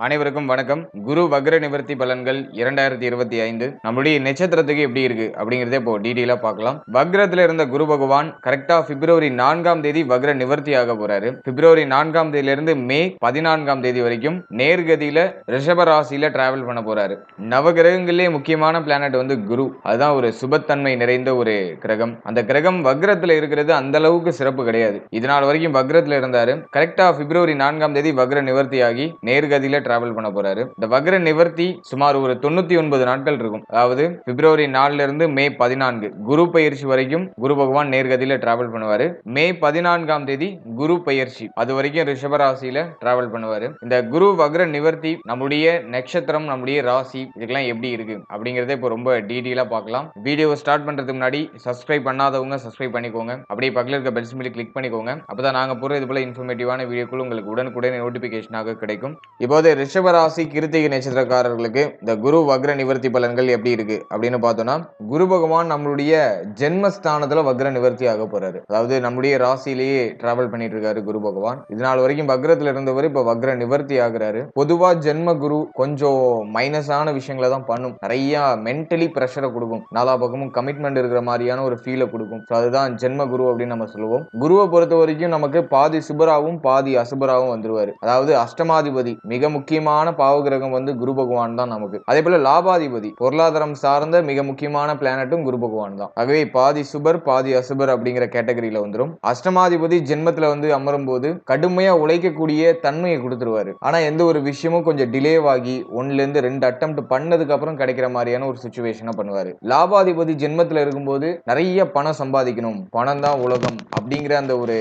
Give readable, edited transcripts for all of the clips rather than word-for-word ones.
அனைவருக்கும் வணக்கம். குரு வக்ர நிவர்த்தி பலன்கள் 2025 நம்மளுடைய நட்சத்திரத்துக்கு எப்படி இருக்கு அப்படிங்கறத இப்போ டீடைலா பார்க்கலாம். வக்ரத்துல இருந்த குரு பகவான் கரெக்டா பிப்ரவரி 4ஆம் தேதி வக்ர நிவர்த்தி ஆக போறாரு. பிப்ரவரி 4ஆம் தேதியில இருந்து மே 14ஆம் தேதி வரைக்கும் நேர்கதியில ரிஷப ராசியில டிராவல் பண்ண போறாரு. நவகிரகங்களிலே முக்கியமான பிளானட் வந்து குரு. அதுதான் ஒரு சுபத்தன்மை நிறைந்த ஒரு கிரகம். அந்த கிரகம் வக்ரத்துல இருக்கிறது அந்த அளவுக்கு சிறப்பு கிடையாது. இதனால் வரைக்கும் வக்ரத்துல இருந்தாரு. கரெக்டா பிப்ரவரி 4ஆம் தேதி வக்ர நிவர்த்தி ஆகி நேர்கதியில டிராவல் பண்ண போறாரு. இந்த வக்ர நிவர்த்தி சுமார் ஒரு 99 நாட்கள் இருக்கும். அதாவது பிப்ரவரி 4ல இருந்து மே 14 குரு பயிற்சி வரைக்கும் குரு பகவான் நேர்கதியில டிராவல் பண்ணுவாரு. மே 14ஆம் தேதி குரு பயிற்சி, அது வரைக்கும் ரிஷப ராசியில டிராவல் பண்ணுவாரு. இந்த குரு வக்ர நிவர்த்தி நம்முடைய நட்சத்திரம், நம்முடைய ராசி இதுக்கெல்லாம் எப்படி இருக்கு அப்படிங்கறத இப்போ ரொம்ப டீடைலா பார்க்கலாம். வீடியோ ஸ்டார்ட் பண்றதுக்கு முன்னாடி சப்ஸ்கிரைப் பண்ணாதவங்க சப்ஸ்கிரைப் பண்ணிக்கோங்க. அப்படியே பக்கத்துல இருக்க பெல் சிம்பலை கிளிக் பண்ணிக்கோங்க. அப்பதான் நாங்க போற இது போல இன்ஃபர்மேட்டிவான வீடியோக்கள் உங்களுக்கு உடனுக்குடன் நோட்டிபிகேஷனாக கிடைக்கும். இப்போது ரிஷபராசி கிருத்திகை நட்சத்திரக்காரர்களுக்கு இந்த குரு வக்ர நிவர்த்தி பலன்கள் எப்படி இருக்கு அப்படின்னு பார்த்தோம்னா, குரு பகவான் நம்மளுடைய ஜென்மஸ்தானத்துல வக்ர நிவர்த்தி ஆக போறாரு. அதாவது நம்முடைய ராசியிலேயே டிராவல் பண்ணிட்டு இருக்காரு குரு பகவான். இதனால் வரைக்கும் வக்ரத்துல இருந்தவர் இப்ப வக்ர நிவர்த்தி ஆகுறாரு. பொதுவா ஜென்ம குரு கொஞ்சம் மைனஸான விஷயங்களை தான் பண்ணும். நிறைய மென்டலி பிரஷரை கொடுக்கும். நாலா பக்கமும் கமிட்மெண்ட் இருக்கிற மாதிரியான ஒரு ஃபீலை கொடுக்கும். அதுதான் ஜென்ம குரு அப்படின்னு நம்ம சொல்லுவோம். குருவை பொறுத்த வரைக்கும் நமக்கு பாதி சுபராவும் பாதி அசுபராவும் வந்துருவாரு. அதாவது அஷ்டமாதிபதி மிக முக்கியமான பாவகிரகம் வந்து குரு பகவான் தான் நமக்கு. அதே போல லாபாதிபதி பொருளாதாரம் சார்ந்த மிக முக்கியமான பிளானட்டும் குரு பகவான் தான். ஆகவே பாதி சுபர் பாதி அசுபர் அப்படிங்கிற கேட்டகரியில வந்துடும். அஷ்டமாதிபதி ஜென்மத்துல வந்து அமரும் போது கடுமையா உழைக்கக்கூடிய தன்மையை கொடுத்துருவாரு. ஆனா எந்த ஒரு விஷயமும் கொஞ்சம் டிலே ஆகி 1ல இருந்து 2 அட்டெம்ப்ட் பண்ணதுக்கு அப்புறம் கிடைக்கிற மாதிரியான ஒரு சிச்சுவேஷனை பண்ணுவாரு. லாபாதிபதி ஜென்மத்துல இருக்கும்போது நிறைய பணம் சம்பாதிக்கணும், பணம் தான் உலகம் அப்படிங்கிற அந்த ஒரு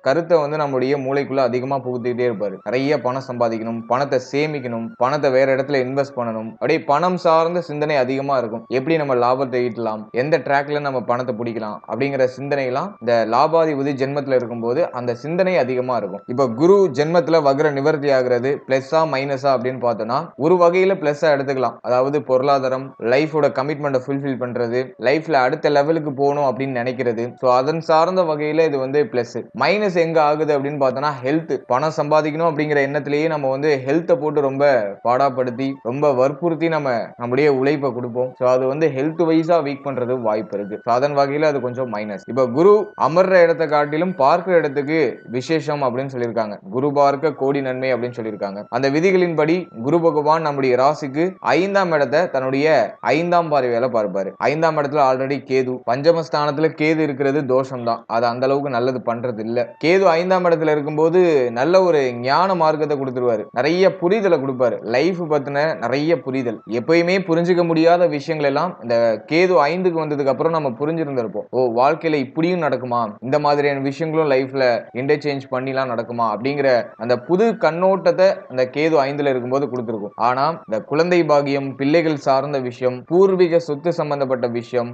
கருத்தை வந்து நம்முடைய மூளைக்குள்ள அதிகமா புகுத்திட்டே இருப்பாரு. நிறைய பணம் சம்பாதிக்கணும், பணத்தை சேமிக்கணும், பணத்தை வேற இடத்துல இன்வெஸ்ட் பண்ணணும், அப்படியே பணம் சார்ந்த சிந்தனை அதிகமா இருக்கும். எப்படி நம்ம லாபத்தை ஈட்டலாம், எந்த ட்ராக்ல நம்ம பணத்தை பிடிக்கலாம் அப்படிங்கிற சிந்தனை எல்லாம் இந்த லாபாதிபதி ஜென்மத்துல இருக்கும்போது அந்த சிந்தனை அதிகமா இருக்கும். இப்ப குரு ஜென்மத்துல வக்ர நிவர்த்தி ஆகிறது பிளஸ்ஸா மைனஸா அப்படின்னு பார்த்தோம்னா, ஒரு வகையில பிளஸ்ஸா எடுத்துக்கலாம். அதாவது பொருளாதாரம், லைஃபோட கமிட்மெண்ட்டை ஃபுல்ஃபில் பண்றது, லைஃப்ல அடுத்த லெவலுக்கு போகணும் அப்படின்னு நினைக்கிறது. ஸோ அதன் சார்ந்த வகையில இது வந்து பிளஸ். மைனஸ் எங்க ஆகுது அப்படின்னு பார்த்தோம்னா ஹெல்த். பணம் சம்பாதிக்கணும் அப்படிங்கிற எண்ணத்திலேயே நம்ம வந்து ஹெல்த்தை போட்டு ரொம்ப பாடாப்படுத்தி ரொம்ப வற்புறுத்தி நம்முடைய உழைப்பை கொடுப்போம். ஸோ அது வந்து ஹெல்த் வைஸா வீக் பண்றது வாய்ப்பு இருக்கு. அதன் வகையில அது கொஞ்சம் மைனஸ். இப்ப குரு அமர்ற இடத்தை காட்டிலும் பார்க்கிற இடத்துக்கு விசேஷம் அப்படின்னு சொல்லியிருக்காங்க. குரு பார்க்க கோடி நன்மை அப்படின்னு சொல்லியிருக்காங்க. அந்த விதிகளின்படி குரு பகவான் நம்முடைய ராசிக்கு 5ஆம் இடத்தை தன்னுடைய 5ஆம் பார்வையால பார்ப்பாரு. 5ஆம் இடத்துல ஆல்ரெடி கேது, பஞ்சமஸ்தானத்துல கேது இருக்கிறது தோஷம் தான். அது அந்த அளவுக்கு நல்லது பண்றது இல்ல. கேது 5ஆம் இடத்துல இருக்கும்போது நல்ல ஒரு ஞான மார்க்கத்தை கொடுத்துருவாரு. நிறைய புரிதலை கொடுப்பாரு. லைஃப் பத்தின நிறைய புரிதல். எப்பயுமே புரிஞ்சுக்க முடியாத விஷயங்கள் எல்லாம் இந்த கேது 5க்கு வந்ததுக்கு அப்புறம் நம்ம புரிஞ்சிருந்திருப்போம். ஓ, வாழ்க்கையில இப்படியும் நடக்குமா, இந்த மாதிரியான விஷயங்களும் லைஃப்ல இன்டர்சேஞ்ச் பண்ணிலாம் நடக்குமா அப்படிங்கிற அந்த புது கண்ணோட்டத்தை அந்த கேது 5ல இருக்கும்போது கொடுத்துருக்கும். ஆனா இந்த குழந்தை பாகியம், பிள்ளைகள் சார்ந்த விஷயம், பூர்வீக சொத்து சம்பந்தப்பட்ட விஷயம்,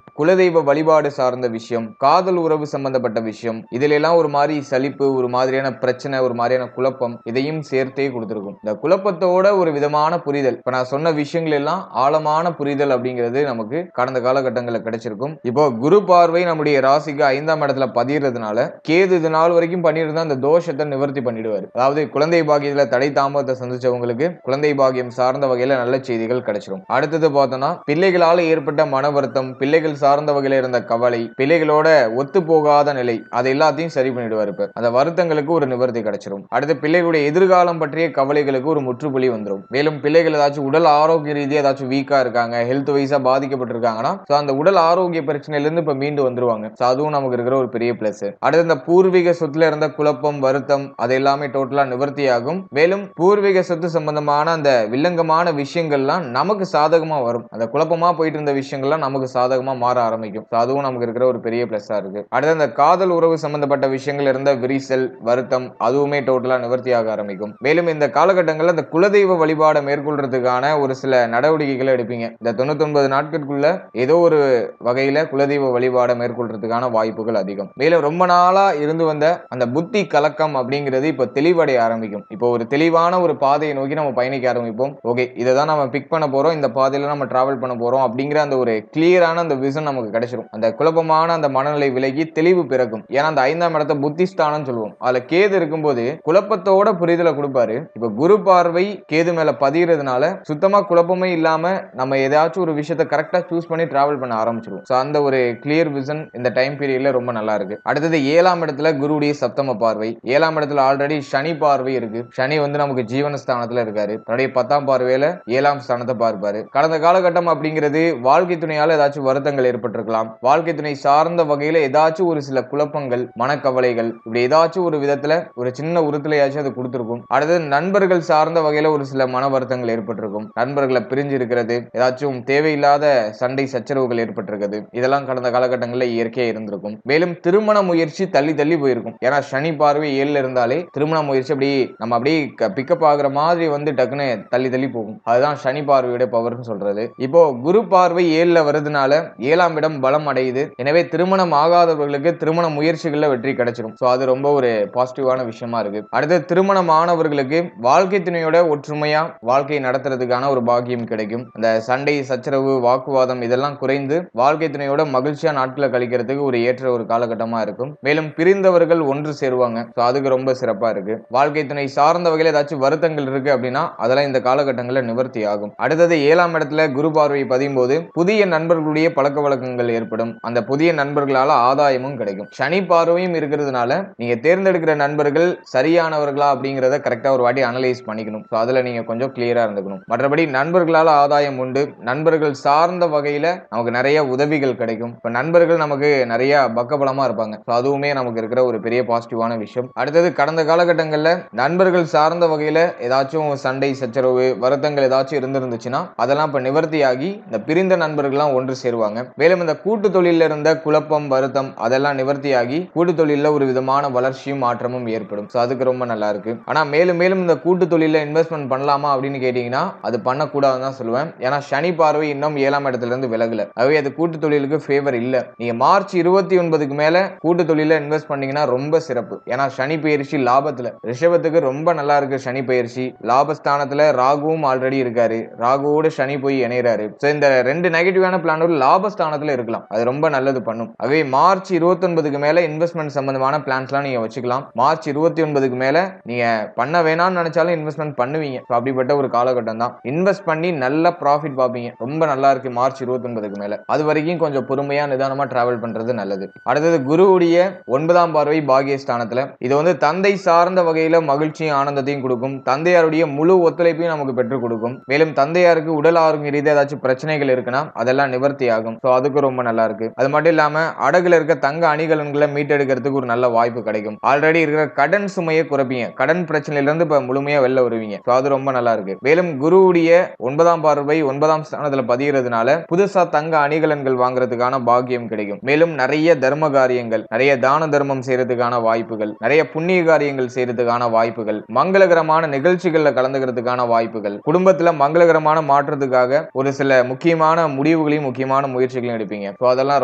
குலதெய்வ வழிபாடு சார்ந்த விஷயம், காதல் உறவு சம்பந்தப்பட்ட விஷயம், இதுல எல்லாம் ஒரு மாதிரி சலிப்பு, ஒரு மாதிரியான பிரச்சனை, ஒரு மாதிரியான குழப்பம் இதையும் சேர்த்தே கொடுத்திருக்கும். இந்த குழப்பத்தோட ஒரு விதமான புரிதல், இப்ப நான் சொன்ன விஷயங்கள் எல்லாம் ஆழமான புரிதல் அப்படிங்கிறது நமக்கு கடந்த காலகட்டங்களில் கிடைச்சிருக்கும். இப்போ குரு பார்வை நம்முடைய ராசிக்கு 5ஆம் இடத்துல பதியறதுனால கேது இது நாள் வரைக்கும் பண்ணியிருந்தா அந்த தோஷத்தை நிவர்த்தி பண்ணிடுவாரு. அதாவது குழந்தை பாகியத்துல தடை தாமதத்தை சந்திச்சவங்களுக்கு குழந்தை பாகியம் சார்ந்த வகையில நல்ல செய்திகள் கிடைச்சிடும். அடுத்தது பார்த்தோம்னா பிள்ளைகளால ஏற்பட்ட மன வருத்தம், பிள்ளைகள் சார்ந்த வகையில இருந்த கவலை, பிள்ளைகளோட ஒத்து போகாத நிலை, அதை எல்லாத்தையும் சரி பண்ணிடுவார். இப்ப அந்த வருத்தங்களுக்கு ஒரு நிவர்த்தி கிடைச்சிடும். அடுத்து பிள்ளைகளுடைய எதிர்காலம் பற்றிய கவலைகளுக்கு ஒரு முற்றுப்புள்ளி வந்துடும். மேலும் பிள்ளைகள் ஏதாச்சும் உடல் ஆரோக்கிய ரீதியா ஏதாச்சும் வீக்கா இருக்காங்க, ஹெல்த் வைஸா பாதிக்கப்பட்டிருக்காங்கன்னா அந்த உடல் ஆரோக்கிய பிரச்சனையில இருந்து இப்ப மீண்டு வந்துருவாங்க. அதுவும் நமக்கு இருக்கிற ஒரு பெரிய பிளஸ். அடுத்து இந்த பூர்வீக சொத்துல இருந்த குழப்பம், வருத்தம் அது எல்லாமே டோட்டலா நிவர்த்தி ஆகும். மேலும் பூர்வீக சொத்து சம்பந்தமான அந்த வில்லங்கமான விஷயங்கள்லாம் நமக்கு சாதகமா வரும். அந்த குழப்பமா போயிட்டு இருந்த விஷயங்கள்லாம் நமக்கு சாதகமா மாற ஆரம்பிக்கும். அதுவும் நமக்கு இருக்கிற ஒரு பெரிய பிளஸ்ஸா இருக்கு. அடுத்து அந்த காதல் உறவு சம்பந்தப்பட்ட விஷயங்கள் இருந்த விரிசல், வருத்தம் அதுவுமே டோட்டலா நிவர்த்தி ஆக ஆரம்பிக்கும். மேலும் இந்த காலகட்டங்களில் இந்த குலதெய்வ வழிபாடை மேற்கொள்றதுக்கான ஒரு சில நடவடிக்கைகளை எடுப்பீங்க. இந்த 99 நாட்களுக்குள்ள ஏதோ ஒரு வகையில குலதெய்வ வழிபாடை மேற்கொள்றதுக்கான வாய்ப்புகள் அதிகம். மேலும் ரொம்ப நாளா இருந்து வந்த அந்த புத்தி கலக்கம் அப்படிங்கிறது இப்ப தெளிவடைய ஆரம்பிக்கும். இப்போ ஒரு தெளிவான ஒரு பாதையை நோக்கி நம்ம பயணிக்க ஆரம்பிப்போம். ஓகே, இதை தான் நம்ம பிக் பண்ண போறோம், இந்த பாதையில நம்ம டிராவல் பண்ண போறோம் அப்படிங்கிற அந்த ஒரு கிளியரான அந்த விஷன் விசன் நமக்கு கிடைச்சிடும். அந்த குழப்பமான அந்த மனநிலை விலகி தெளிவு பிறக்கும். ஏன்னா அந்த 5ஆம் இடத்தை புத்திஸ்தானம் சொல்லுவோம். அதுல கேது இருக்கும்போது குழப்பத்தோட புரிதலை கொடுப்பாரு. இப்ப குரு பார்வை கேது மேல பதிகிறதுனால சுத்தமா குழப்பமே இல்லாம நம்ம ஏதாச்சும் ஒரு விஷயத்தை கரெக்டா சூஸ் பண்ணி டிராவல் பண்ண ஆரம்பிச்சிருவோம். சோ அந்த ஒரு கிளியர் விசன் இந்த டைம் பீரியட்ல ரொம்ப நல்லா இருக்கு. அடுத்தது 7ஆம் இடத்துல குருவுடைய சப்தம பார்வை. 7ஆம் இடத்துல ஆல்ரெடி சனி பார்வை இருக்கு. சனி நமக்கு ஜீவனஸ்தானத்துல இருக்காரு. தன்னுடைய 10ஆம் பார்வையில 7ஆம் ஸ்தானத்தை பார்ப்பாரு. கடந்த காலகட்டம் அப்படிங்கிறது வாழ்க்கை துணையால ஏதாச்சும் வருத்தங்கள் ஏற்பட்டிருக்கலாம். வாழ்க்கை துணை சார்ந்த வகையில ஏதாச்சும் ஒரு சில குழப்பங்கள், மனக்கவலைகள், இப்படி ஏதாச்சும் ஒரு விதத்துல ஒரு சின்ன உறுத்தலையாச்சும் அது கொடுத்திருக்கும். அடுத்தது நண்பர்கள் சார்ந்த வகையில ஒரு சில மன வருத்தங்கள் ஏற்பட்டிருக்கும். நண்பர்களை பிரிஞ்சு இருக்கிறது, ஏதாச்சும் தேவையில்லாத சண்டை சச்சரவுகள் ஏற்பட்டிருக்கிறது, இதெல்லாம் கடந்த காலகட்டங்களில் இயற்கையா இருந்திருக்கும். மேலும் திருமண முயற்சி தள்ளி தள்ளி போயிருக்கும். ஏன்னா சனி பார்வை 7ல இருந்தாலே திருமண முயற்சி அப்படி நம்ம அப்படியே பிக்கப் ஆகுற மாதிரி டக்குன்னு தள்ளி தள்ளி போகும். அதுதான் சனி பார்வையோட பவர்னு சொல்றது. இப்போ குரு பார்வை 7ல வருதுனால 7ஆம் இடம் பலம் அடையுது. எனவே திருமணம் ஆகாதவர்களுக்கு திருமண முயற்சிகள்ல வெற்றி கிடைச்சிடும். சோ அது ரொம்ப ஒரு பாசிட்டிவான விஷயமா இருக்கு. அடுத்து திருமணம் ஆனவர்களுக்கு வாழ்க்கை துணையோட ஒற்றுமையா வாழ்க்கை நடத்துறதுக்கான ஒரு பாக்கியம் கிடைக்கும். அந்த சண்டை சச்சரவு வாக்குவாதம் இதெல்லாம் குறைந்து வாழ்க்கை துணையோட மகிழ்ச்சியா நாட்களை கழிக்கிறதுக்கு ஒரு ஏற்ற ஒரு காலகட்டமா இருக்கும். மேலும் பிரிந்தவர்கள் ஒன்று சேருவாங்க. அதுக்கு ரொம்ப சிறப்பா இருக்கு. வாழ்க்கை துணை சார்ந்த வகையில் ஏதாச்சும் வருத்தங்கள் இருக்கு அப்படின்னா அதெல்லாம் இந்த காலகட்டங்களில் நிவர்த்தி ஆகும். அடுத்தது 7ஆம் இடத்துல குரு பார்வை பதியும் போது புதிய நண்பர்களுடைய பழக்க வழக்கங்கள் ஏற்படும். அந்த புதிய நண்பர்களால ஆதாயமும் கிடைக்கும். சனி பார்வையும் இருக்கிறதுனால நீங்க தேர்ந்தெடுக்கிற நண்பர்கள் சரியானவர்களா அப்படிங்கறத கரெக்டா ஒரு வாட்டி அனலைஸ் பண்ணிக்கணும். அதுல நீங்க கொஞ்சம் கிளியரா இருந்துக்கணும். மற்றபடி நண்பர்களால ஆதாயம் உண்டு. நண்பர்கள் சார்ந்த வகையில நமக்கு நிறைய உதவிகள் கிடைக்கும். இப்ப நண்பர்கள் நமக்கு நிறைய பக்கபலமா இருப்பாங்க. அதுவுமே நமக்கு இருக்கிற ஒரு பெரிய பாசிட்டிவான விஷயம். அடுத்தது கடந்த காலகட்டங்கள்ல நண்பர்கள் சார்ந்த வகையில ஏதாச்சும் சண்டை சச்சரவு வருத்தங்கள் ஏதாச்சும் இருந்துச்சுன்னா அதெல்லாம் இப்ப நிவர்த்தியாகி இந்த பிரிந்த நண்பர்கள்லாம் ஒன்று சேருவாங்க. மேலும் இந்த கூட்டு தொழில இருந்த குழப்பம் வருத்தம் அதெல்லாம் நிவர்த்தியாகி கூட்டு தொழில ஒரு விதமான வளர்ச்சியும் மாற்றமும் ஏற்படும். அதுக்கு ரொம்ப நல்லா இருக்கு. ஆனா மேலும் மேலும் இந்த கூட்டு தொழில இன்வெஸ்ட்மெண்ட் பண்ணலாமா அப்படின்னு கேட்டீங்கன்னா அது பண்ணக்கூடாதுன்னு தான் சொல்லுவேன். ஏன்னா சனி பார்வை இன்னும் 7ஆம் இடத்துல இருந்து விலகல. அவை அது கூட்டு தொழிலுக்கு ஃபேவர் இல்ல. நீங்க மார்ச் 29க்கு மேல கூட்டு தொழில இன்வெஸ்ட் பண்ணீங்கன்னா ரொம்ப சிறப்பு. ஏன்னா சனி பயிற்சி லாபத்துல ரிஷபத்துக்கு ரொம்ப நல்லா இருக்கு. சனி பயிற்சி லாபஸ்தானத்துல ராகுவும் ஆல்ரெடி இருக்காரு. ராகுவோட சனி போய் இணைறாரு. இந்த ரெண்டு நெகட்டிவான பிளான் லாபஸ்தானத்துல இருக்கலாம். அது ரொம்ப நல்லது பண்ணும். ஆகவே மார்ச் 29க்கு மேல இன்வெஸ்ட்மெண்ட் சம்பந்தமான பிளான்ஸ்லாம் நீங்க வச்சுக்கலாம். மார்ச் 29க்கு மேல நீங்க பண்ண வேணாம்னு நினைச்சாலும் இன்வெஸ்ட்மெண்ட் பண்ணுவீங்க. அப்படிப்பட்ட ஒரு காலகட்டம் தான். இன்வெஸ்ட் பண்ணி நல்ல ப்ராஃபிட் பார்ப்பீங்க. ரொம்ப நல்லா இருக்கு மார்ச் 29க்கு மேல. அது வரைக்கும் கொஞ்சம் பொறுமையா நிதானமா டிராவல் பண்றது நல்லது. அடுத்தது குருவுடைய 9ஆம் பார்வை பாகியஸ்தானத்துல இது தந்தை சார்ந்த வகையில மகிழ்ச்சியும் ஆனந்தத்தையும் கொடுக்கும். தந்தையாருடைய முழு ஒத்துழைப்பையும் நமக்கு பெற்றுக் கொடுக்கும். மேலும் தந்தையாருக்கு உடல் ஆரோக்கிய ரீதியாக ஏதாச்சும் பிரச்சனைகள் இருக்குன்னா அதெல்லாம் நிவர்த்தி ஆகும். அதுக்கு ரொம்ப நல்லா இருக்கு. அது மட்டும் இல்லாம அடகுல இருக்க தங்க அணிகலன்களை மீட்டெடுக்கிறதுக்கு ஒரு நல்ல வாய்ப்பு கிடைக்கும். ஆல்ரெடி இருக்கிற கடன் சுமையை குறைப்பீங்க. கடன் பிரச்சனையில இருந்து இப்ப முழுமையா வெளில வருவீங்க. அது ரொம்ப நல்லா இருக்கு. மேலும் குருவுடைய 9ஆம் பார்வை 9ஆம் ஸ்தானத்துல பதிகிறதுனால புதுசா தங்க அணிகலன்கள் வாங்குறதுக்கான பாக்கியம் கிடைக்கும். மேலும் நிறைய தர்ம காரியங்கள், நிறைய தான தர்மம் செய்யறதுக்கான வாய்ப்புகள், நிறைய புண்ணிய காரியங்கள் செய்யறதுக்கான வாய்ப்புகள், மங்களகரமான நிகழ்ச்சிகள்ல கலந்துக்கிறதுக்கான வாய்ப்புகள், குடும்பத்துல மங்களகரமான மாற்றத்துக்காக ஒரு சில முக்கியமான முடிவுகளையும் முக்கியமான முயற்சிகளையும் எடுப்பீங்க. அதெல்லாம்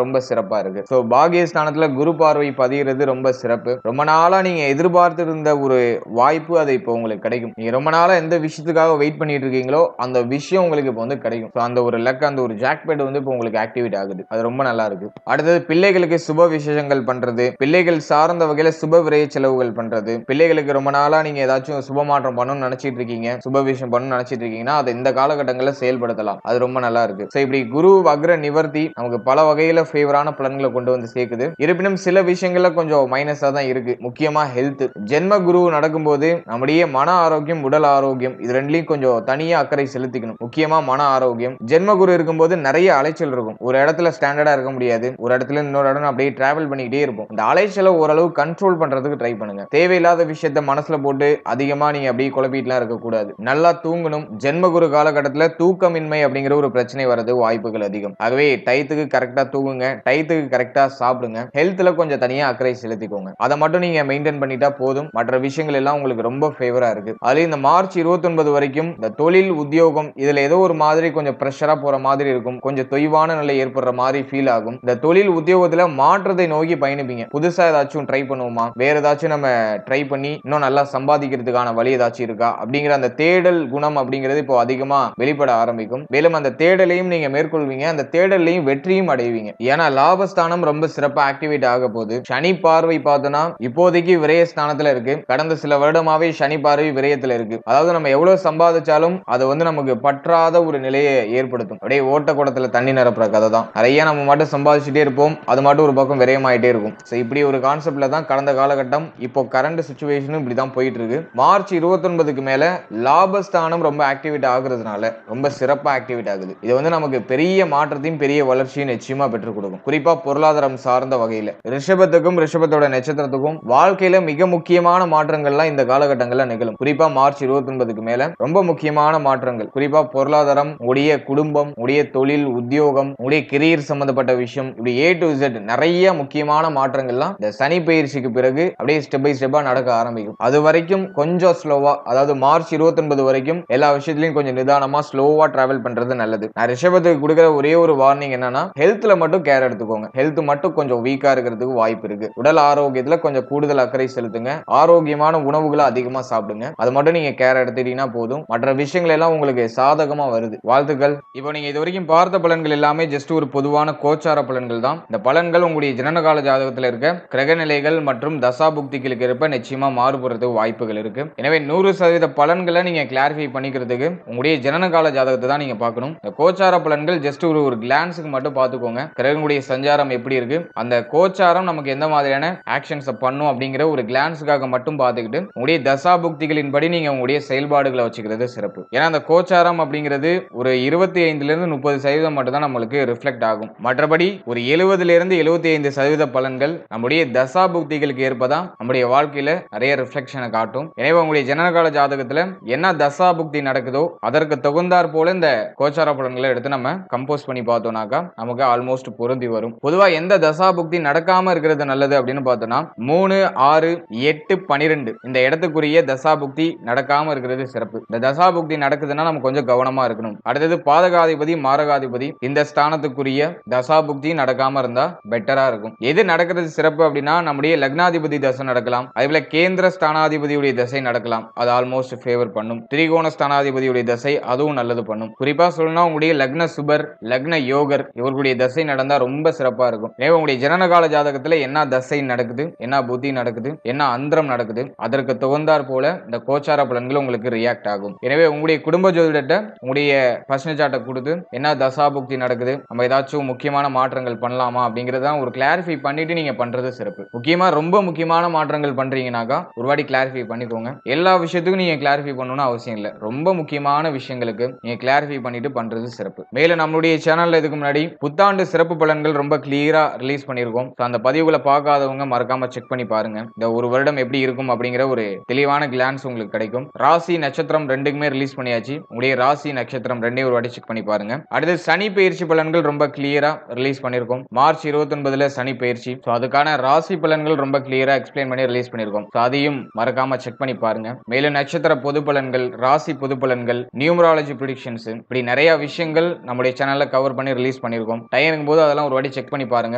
ரொம்ப சிறப்பா இருக்கு. பாகியஸ்தானத்துல குரு பார்வை பதிகிறது ரொம்ப சிறப்பு. ரொம்ப நாளா நீங்க எதிர்பார்த்து இருந்த ஒரு வாய்ப்பு அது இப்போ உங்களுக்கு கிடைக்கும். நீங்க ரொம்ப நாளா எந்த விஷயத்துக்காக வெயிட் பண்ணிட்டு இருக்கீங்களோ அந்த விஷயம் உங்களுக்கு இப்போ கிடைக்கும். அந்த ஒரு லக், அந்த ஒரு ஜாக்பேட் இப்போ உங்களுக்கு ஆக்டிவேட் ஆகுது. அது ரொம்ப நல்லா இருக்கு. அடுத்தது பிள்ளைகளுக்கு சுப விசேஷங்கள் பண்றது, பிள்ளைகள் சார்ந்த வகையில சுப விரைய செலவுகள் பண்றது, பிள்ளைகளுக்கு ரொம்ப நாளா நீங்க ஏதாச்சும் சுப மாற்றம் பண்ணணும்னு நினைச்சிட்டு இருக்கீங்க, சுப விஷயம் பண்ணணும்னு நினைச்சிட்டு இருக்கீங்கன்னா அதை இந்த காலகட்டங்களில் செயல்படுத்தலாம். அது ரொம்ப நல்லா இருக்கு. இப்படி குரு வக்ர நிவர்த்தி நமக்கு பல வகையில ஃபேவரான பலன்களை கொண்டு வந்து சேர்க்குது. இருப்பினும் சில விஷயங்கள்ல கொஞ்சம் மைனஸா தான் இருக்கு. முக்கியமா ஹெல்த். ஜென்ம குரு நடக்கும்போது நம்முடைய மன ஆரோக்கியம், உடல் ஆரோக்கியம் இது ரெண்டுலயும் கொஞ்சம் தனியா அக்கறை செலுத்திக்கணும். முக்கியமா மன ஆரோக்கியம். ஜென்ம குரு இருக்கும்போது நிறைய அலைச்சல் இருக்கும். ஒரு இடத்துல ஸ்டாண்டர்டா இருக்க முடியாது. ஒரு இடத்துல இன்னொரு இடம் அப்படியே டிராவல் பண்ணிக்கிட்டே இருக்கும். இந்த அலைச்சலை ஓரளவு கண்ட்ரோல் பண்றதுக்கு ட்ரை பண்ணுங்க. தேவையில்லாத விஷயத்த மனசுல போட்டு அதிகமா நீங்க அப்படியே குழப்பிட்டுலாம் இருக்க கூடாது. நல்லா தூங்கணும். ஜென்மகுரு காலகட்டத்துல தூக்கமின்மை அப்படிங்கிற ஒரு பிரச்சனை வரது வாய்ப்புகள் அதிகம். ஆகவே டயத்துக்கு கரெக்டா தூங்குங்க, டயத்துக்கு கரெக்டா சாப்பிடுங்க. ஹெல்த்ல கொஞ்சம் தனியா அக்கறை செலுத்திக்கோங்க. அதை மட்டும் நீங்க மெயின்டைன் பண்ணிட்டா போதும். மற்ற விஷயங்கள் எல்லாம் உங்களுக்கு ரொம்ப ஃபேவரா இருக்கு. அதுல இந்த மார்ச் 29 வரைக்கும் இந்த தொழில் உத்தியோகம் இதுல ஏதோ ஒரு மாதிரி கொஞ்சம் பிரஷரா போற மாதிரி இருக்கும். கொஞ்சம் தொய்வான நிலை ஏற்படுற மாதிரி ஃபீல் ஆகும். இந்த தொழில் உத்தியோகத்துல மாற்றத்தை நோக்கி பயணிப்பீங்க. புதுசா ஏதாச்சும் ட்ரை பண்ணுவோமா, வேற ஏதாச்சும் நம்ம ட்ரை பண்ணி இன்னும் நல்லா சம்பாதிக்கிறதுக்கான வழி ஏதாச்சும் இருக்கா அப்படிங்கிற அந்த தேடல் குணம் அப்படிங்கிறது இப்போ அதிகமா வெளிப்பட ஆரம்பிக்கும். மேலும் அந்த தேடலையும் நீங்க மேற்கொள்வீங்க. அந்த தேடலையும் வெற்றியும் அடைவீங்க. ஏன்னா லாபஸ்தானம் ரொம்ப சிறப்பா ஆக்டிவேட் ஆக போகுது. சனி பார்வை பார்த்தோம்னா இப்போதைக்கு விரயஸ்தானத்துல இருக்கு. கடந்த சில வருடமாவே சனி பார்வை விரயத்துல இருக்கு. அதாவது நம்ம எவ்வளவு சம்பாதிச்சாலும் அது வந்து நமக்கு பற்றாத ஒரு நிலையை ஏற்படுத்தும். அப்படியே ஓட்ட குடத்துல தண்ணி நிரப்புற கதை தான். நிறைய நம்ம மட்டும் சம்பாதிச்சுட்டே இருப்போம், அது மட்டும் ஒரு பக்கம் விரயமாயிட்டே இருக்கும். இப்படி ஒரு கான்செப்ட்ல தான் கடந்த காலகட்டம், இப்போ கரண்ட் சிச்சுவேஷனும் இப்படிதான் போயிட்டு இருக்கு. மார்ச் 29க்கு மேல லாபஸ்தானம் ரொம்ப ஆக்டிவேட் ஆகுறதுனால ரொம்ப சிறப்பா ஆக்டிவேட் ஆகுது. இது வந்து நமக்கு பெரிய மாற்றத்தையும் பெரிய வளர்ச்சியும் நிச்சயமா பெற்றுக் கொடுக்கும். குறிப்பா பொருளாதாரம் சார்ந்த வகையில ரிஷபத்துக்கும் ரிஷபத்தோட நட்சத்திரத்துக்கும் வாழ்க்கையில மிக முக்கியமான மாற்றங்கள்லாம் இந்த காலகட்டங்கள்ல நிகழும். குறிப்பா மார்ச் 29க்கு மேல ரொம்ப முக்கியமான மாற்றங்கள், குறிப்பா பொருளாதாரம், உடைய குடும்பம், உடைய தொழில், உத்தியோகம், உடைய கெரியர் சம்பந்தப்பட்ட விஷயம், இப்படி A to Z நிறைய முக்கியமான மாற்றங்கள்லாம் இந்த சனி பயிற்சிக்கு பிறகு அப்படியே ஸ்டெப் பை ஸ்டெப்பா நடக்க ஆரம்பிக்கும். அது வரைக்கும் கொஞ்சம் ஸ்லோவா, அதாவது மார்ச் 29 வரைக்கும் எல்லா விஷயத்திலையும் கொஞ்சம் நிதானமா ஸ்லோவா டிராவல் பண்றது நல்லது. நான் ரிஷபத்துக்கு கொடுக்கிற ஒரே ஒரு வார்னிங் என்னன்னா, ஹெல்த்ல மட்டும் கேர் எடுத்துக்கோங்க. ஹெல்த் மட்டும் கொஞ்சம் வீக்கா இருக்கிறதுக்கு வாய்ப்பு இருக்கு. உடல் ஆரோக்கியத்துல கொஞ்சம் கூடுதல் அக்கறை செலுத்துங்க. ஆரோக்கியமான உணவுகளை அதிகமா சாப்பிடுங்க. அது மட்டும் நீங்க கேர் எடுத்துட்டீங்கன்னா போதும். மற்ற விஷயங்கள் எல்லாம் உங்களுக்கு சாதகமா வருது. வாழ்த்துக்கள். இப்போ நீங்க இது வரைக்கும் பார்த்த பலன்கள் எல்லாமே ஜஸ்ட் ஒரு பொதுவான கோச்சார பலன்கள் தான். இந்த பலன்கள் உங்களுடைய ஜனனகால ஜாதகத்தில் இருக்க கிரக நிலைகள் மற்றும் தசாபுக்திகளுக்கு இருப்ப நிச்சயமா மாறுபடுறதுக்கு வாய்ப்புகள் இருக்கு. எனவே 100% பலன்களை நீங்க கிளாரிஃபை பண்ணிக்கிறதுக்கு உங்களுடைய ஜனனகால ஜாதகத்தை தான் நீங்க பார்க்கணும். இந்த கோச்சார பலன்கள் ஜஸ்ட் ஒரு கிளான்ஸுக்கு மட்டும் பார்த்துக்கோங்க. கிரகங்களுடைய சஞ்சாரம் எப்படி இருக்கு, அந்த கோச்சாரம் நமக்கு எந்த மாதிரியான ஆக்ஷன்ஸ் பண்ணும் அப்படிங்கிற ஒரு கிளான்ஸுக்காக மட்டும் பார்த்துக்கிட்டு உங்களுடைய தசாபுக்திகளின் படி நீங்க உங்களுடைய செயல்பாடுகளை வச்சுக்கிறது சிறப்பு. ஏன்னா அந்த கோச்சாரம் அப்படிங்கிறது ஒரு 25% மட்டும் தான் நம்மளுக்கு ரிஃப்ளெக்ட் ஆகும். மற்றபடி ஒரு 70% பலன்கள் நம்முடைய தசாபுக்திகளுக்கு ஏற்பதான் நம்முடைய வாழ்க்கையில நிறைய ரிஃப்ளெக்ஷனை காட்டும். எனவே உங்களுடைய ஜனனகால ஜாதகத்துல என்ன தசாபுக்தி நடக்குதோ அதற்கு தகுந்தாற் போல இந்த கோச்சார பலன்களை எடுத்து நம்ம கம்போஸ் பண்ணி பார்த்தோம்னாக்கா நமக்கு ஆல்மோஸ்ட் பொருந்தி வரும். பொதுவா எந்த தசாபுக்தி நடக்காம இருக்கிறது நல்லது அப்படின்னு பார்த்தோம்னா 3, 6, 8, 12 இந்த இடத்துக்குரிய தசாபுக்தி நடக்காம இருக்கிறது சிறப்பு. இந்த தசாபுக்தி நடக்குதுன்னா நம்ம கொஞ்சம் கவனமா இருக்கணும். அடுத்தது பாதகாதிபதி, மாரகாதிபதி இந்த ஸ்தானத்துக்குரிய தசாபுக்தி நடக்காம இருந்தா பெட்டரா இருக்கும். எது நடக்கிறது சிறப்பு அப்படின்னா நம்முடைய லக்னாதிபதி தசை நடக்கலாம். அதேபோல கேந்திர ஸ்தானாதிபதியுடைய தசை நடக்கலாம். அது ஆல்மோஸ்ட் ஃபேவர் பண்ணும். திரிகோண ஸ்தானாதிபதியுடைய தசை அதுவும் நல்லது பண்ணும். குறிப்பா சொல்லணும்னா உங்களுடைய லக்ன சுபர், லக்ன யோகர் இவர்களுடைய தசை நடந்தா ரொம்ப சிறப்பா இருக்கும். எனவே உங்களுடைய ஜனனகால ஜாதகத்துல என்ன தசை நடக்குது, என்ன புத்தி நடக்குது, என்ன அந்தரம் நடக்குது, அதற்கு தகுந்தாற் போல இந்த கோச்சார பலன்கள் உங்களுக்கு ரியாக்ட் ஆகும். எனவே உங்களுடைய குடும்ப ஜோதிடத்தை உங்களுடைய பர்சனல் சார்ட்டை கொடுத்து என்ன தசாபுக்தி நடக்குது, நம்ம ஏதாச்சும் முக்கியமான மாற்றங்கள் பண்ணலாமா அப்படிங்கறத ஒரு கிளாரிஃபை பண்ணிட்டு நீங்க பண்றது சிறப்பு. முக்கியமா ரொம்ப முக்கியமான மாற்றங்கள் பண்றீங்கன்னாக்கா ஒரு வாட்டி கிளாரிஃபை பண்ணிக்கோங்க. எல்லா விஷயத்துக்கும் நீங்க கிளாரிஃபை பண்ணணும்னு அவசியம் இல்லை. ரொம்ப முக்கியமான விஷயங்களுக்கு நீங்க கிளாரிஃபை பண்ணிட்டு பண்றது சிறப்பு. மேலும் நம்மளுடைய சேனல்ல இதுக்கு முன்னாடி புத்தாண்டு சிறப்பு பலன்கள் ரொம்ப கிளியரா ரிலீஸ் பண்ணியிருக்கோம். அந்த பதிவுகளை பார்க்காதவங்க மறக்காம செக் பண்ணி பாருங்க. இந்த ஒரு வருடம் எப்படி இருக்கும் அப்படிங்கிற ஒரு தெளிவான கிளான்ஸ் உங்களுக்கு கிடைக்கும். ராசி நட்சத்திரம் ரெண்டுக்குமே ரிலீஸ் பண்ணியாச்சு. உங்களுடைய ராசி நட்சத்திரம் ரெண்டே ஒரு வாட்டி செக் பண்ணி பாருங்க. அடுத்து சனி பயிற்சி பலன்கள் ரொம்ப கிளியரா ரிலீஸ் பண்ணியிருக்கோம். மார்ச் 29 சனி பயிற்சி. அதுக்கான ராசி பலன்கள் ரொம்ப கிளியரா எக்ஸ்பிளைன் பண்ணி ரிலீஸ் பண்ணியிருக்கோம். அதையும் மறக்காம செக் பண்ணி பாருங்க. மேலும் நட்சத்திர பொது பலன்கள், ராசி பொது பலன்கள், நியூமராலஜி ப்ரெடிக்ஷன்ஸ் இப்படி நிறைய விஷயங்கள் நம்முடைய சேனல்ல கவர் பண்ணி ரிலீஸ் பண்ணியிருக்கோம். டைம் இருக்கும்போது அதெல்லாம் ஒரு வாட்டி செக் பண்ணி பாருங்க.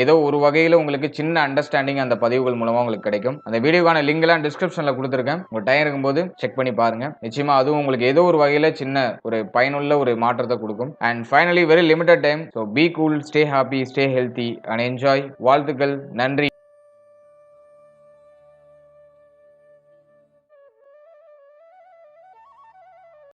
ஏதோ ஒரு வகையில உங்களுக்கு சின்ன அண்டர்ஸ்டாண்டிங் அந்த பதிவுகள் மூலமா உங்களுக்கு கிடைக்கும். அந்த வீடியோக்கான லிங்க் எல்லாம் டிஸ்கிரிப்ஷன்ல கொடுத்துருக்கேன். உங்க டைம் இருக்கும்போது செக் பண்ணி பாருங்க. நிச்சயமா அதுவும் உங்களுக்கு ஏதோ ஒரு வகையில சின்ன ஒரு பயனுள்ள ஒரு மாற்றத்தை கொடுக்கும். And finally very limited time. So be cool, stay happy, stay healthy and enjoy. வாழ்த்துக்கள். நன்றி.